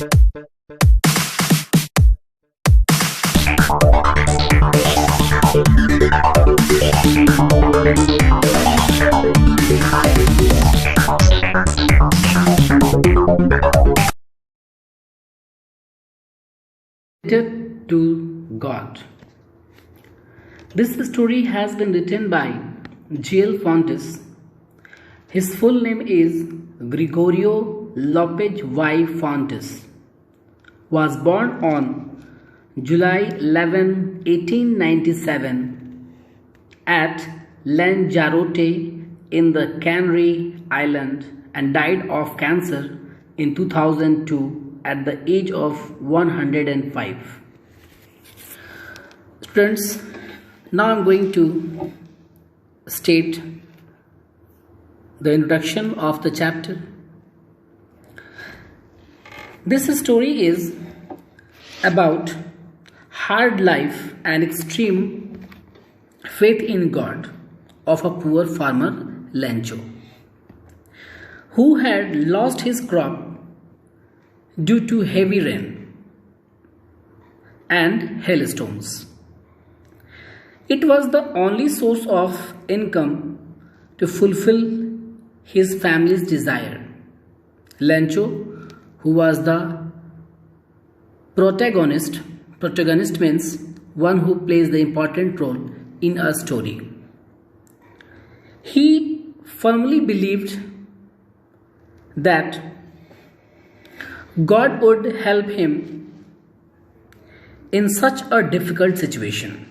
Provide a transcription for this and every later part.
Related to God. This story has been written by G.L. Fontes. His full name is Gregorio Lopez Y. Fontes. Was born on July 11, 1897 at Lanzarote in the Canary Islands and died of cancer in 2002 at the age of 105. Students, now I am going to state the introduction of the chapter. This story is about hard life and extreme faith in God of a poor farmer, Lancho, who had lost his crop due to heavy rain and hailstones. It was the only source of income to fulfill his family's desire. Lancho, who was the protagonist means one who plays the important role in a story. He firmly believed that God would help him in such a difficult situation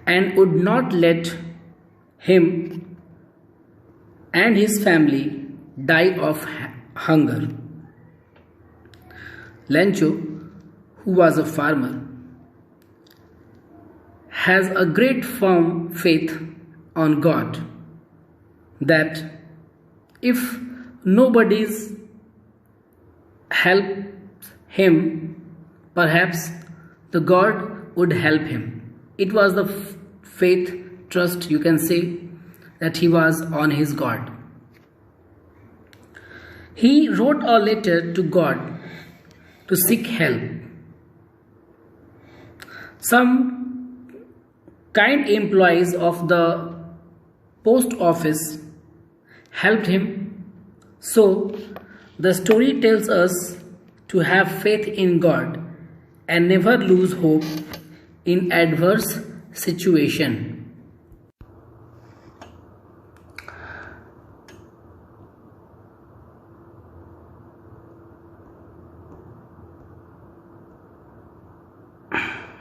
and would not let him and his family die of hunger. Lancho, who was a farmer, has a great firm faith on God that if nobody's help him, perhaps the God would help him. It was the faith, trust, you can say, that he was on his God. He wrote a letter to God to seek help. Some kind employees of the post office helped him. So the story tells us to have faith in God and never lose hope in adverse situation.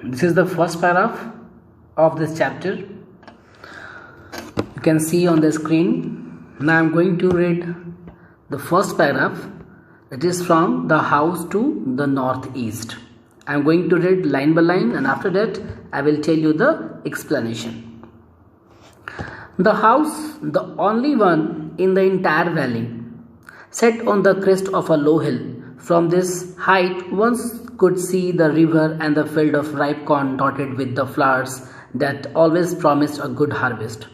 This is the first paragraph of this chapter. You can see on the screen. Now I am going to read the first paragraph. It is from the house to the northeast. I am going to read line by line, and after that I will tell you the explanation. The house, the only one in the entire valley, set on the crest of a low hill. From this height one could see the river and the field of ripe corn dotted with the flowers that always promised a good harvest.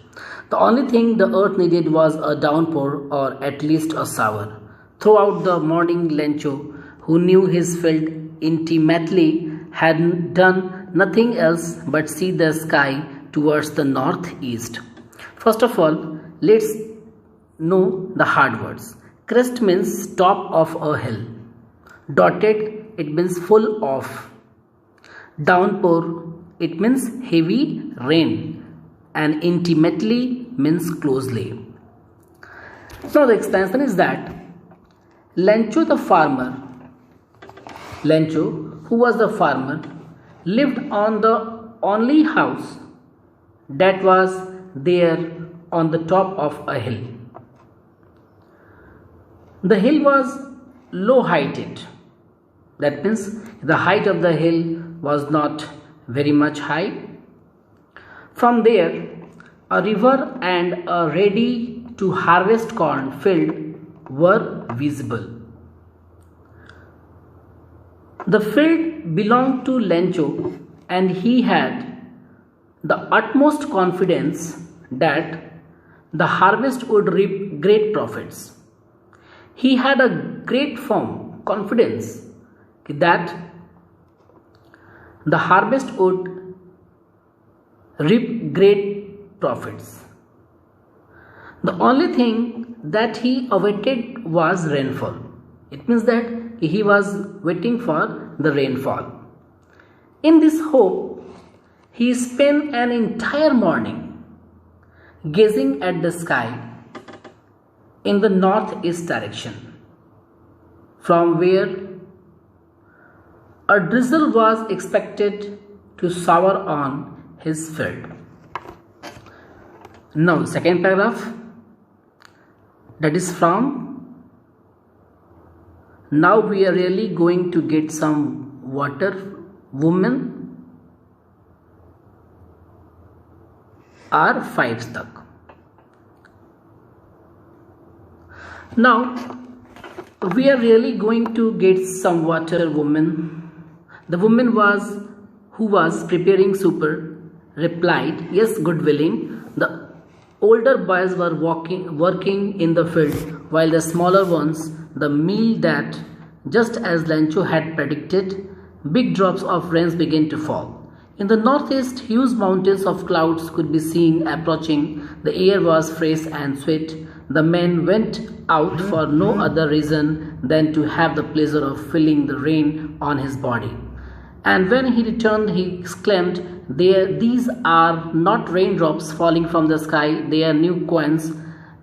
The only thing the earth needed was a downpour, or at least a shower. Throughout the morning, Lancho, who knew his field intimately, had done nothing else but see the sky towards the northeast. First of all, let's know the hard words. Crest means top of a hill. Dotted, it means full of. Downpour, it means heavy rain. And intimately means closely. Now the explanation is that Lancho the farmer, Lancho, who was the farmer, lived on the only house that was there on the top of a hill. The hill was low heighted. That means the height of the hill was not very much high. From there, a river and a ready to harvest corn field were visible. The field belonged to Lancho, and he had the utmost confidence that the harvest would reap great profits. He had a great firm confidence that the harvest would reap great profits. The only thing that he awaited was rainfall. It means that he was waiting for the rainfall. In this hope, he spent an entire morning gazing at the sky in the northeast direction, from where a drizzle was expected to shower on his field. Now, second paragraph, that is from, now we are really going to get some water. Women are 5 stuck. Now we are really going to get some water. Woman, the woman who was preparing supper replied, yes, good willing. The older boys were working in the field, while the smaller ones the meal. That just as Lancho had predicted, big drops of rain began to fall. In the northeast, huge mountains of clouds could be seen approaching. The air was fresh and sweet. The man went out for no other reason than to have the pleasure of feeling the rain on his body. And when he returned, he exclaimed, these are not raindrops falling from the sky, they are new coins.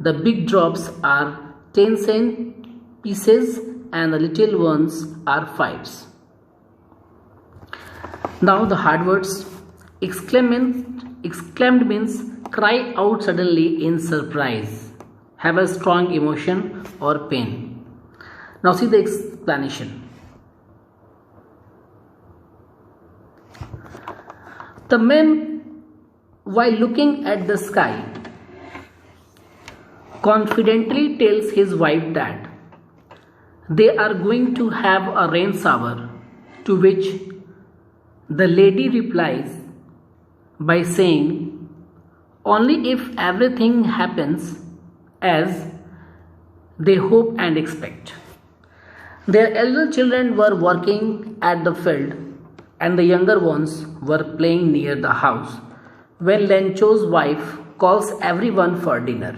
The big drops are 10-cent pieces and the little ones are 5s. Now the hard words, exclaimed means cry out suddenly in surprise, have a strong emotion or pain. Now see the explanation. The man, while looking at the sky, confidently tells his wife that they are going to have a rain shower, to which the lady replies by saying, only if everything happens as they hope and expect. Their elder children were working at the field and the younger ones were playing near the house when Lencho's wife calls everyone for dinner.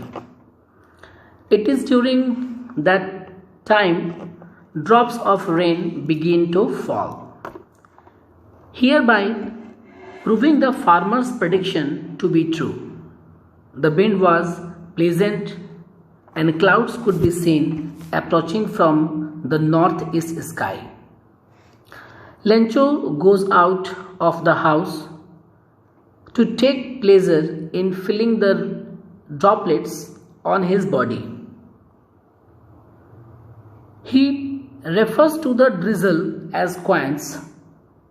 It is during that time drops of rain begin to fall, hereby proving the farmer's prediction to be true. The wind was pleasant and clouds could be seen approaching from the northeast sky. Lencho goes out of the house to take pleasure in feeling the droplets on his body. He refers to the drizzle as coins,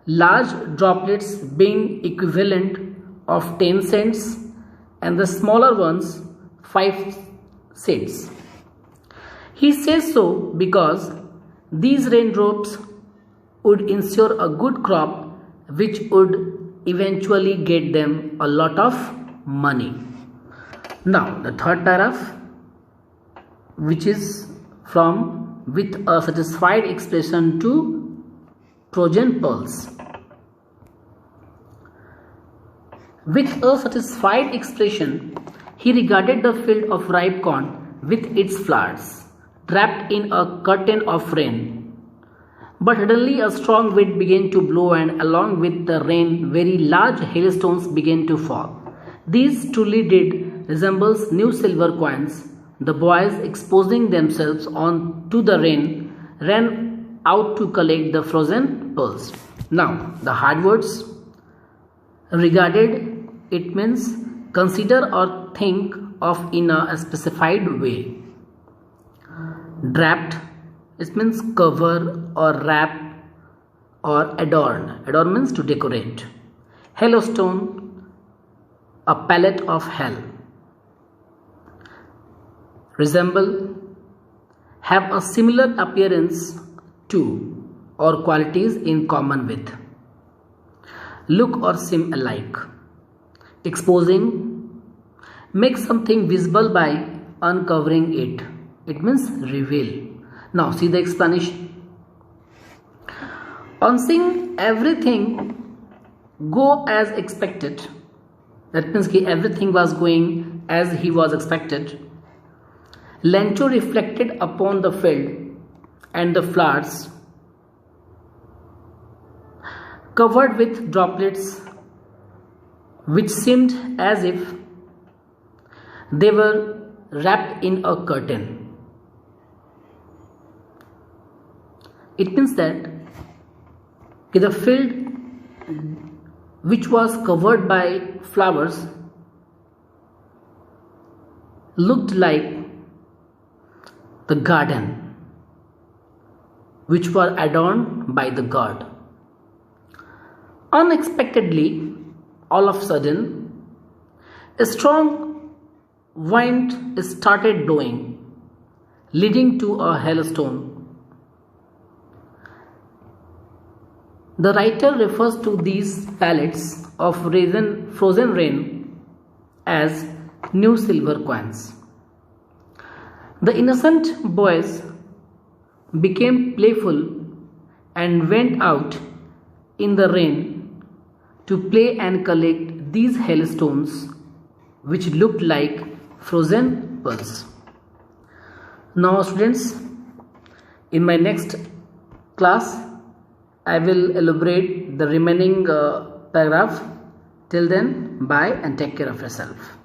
large droplets being equivalent of 10 cents and the smaller ones 5 cents. He says so because these raindrops would ensure a good crop which would eventually get them a lot of money. Now the third paragraph, which is from with a satisfied expression to Trojan pearls. With a satisfied expression, he regarded the field of ripe corn with its flowers, wrapped in a curtain of rain. But suddenly a strong wind began to blow, and along with the rain, very large hailstones began to fall. These truly did resemble new silver coins. The boys, exposing themselves on to the rain, ran out to collect the frozen pearls. Now, the hard words, regarded, it means consider or think of in a specified way. Draped, it means cover or wrap or adorn. Adorn means to decorate. Hailstone, a palette of hell. Resemble, have a similar appearance to or qualities in common with. Look or seem alike. Exposing, make something visible by uncovering it. It means reveal. Now see the explanation. On seeing everything go as expected, that means everything was going as he was expected, Lencho reflected upon the field and the flowers covered with droplets which seemed as if they were wrapped in a curtain. It means that the field which was covered by flowers looked like the garden which were adorned by the god. Unexpectedly, all of a sudden, a strong wind started blowing, leading to a hailstone. The writer refers to these pellets of frozen rain as new silver coins. The innocent boys became playful and went out in the rain to play and collect these hailstones which looked like frozen pearls. Now students, in my next class I will elaborate the remaining paragraph. Till then, bye and take care of yourself.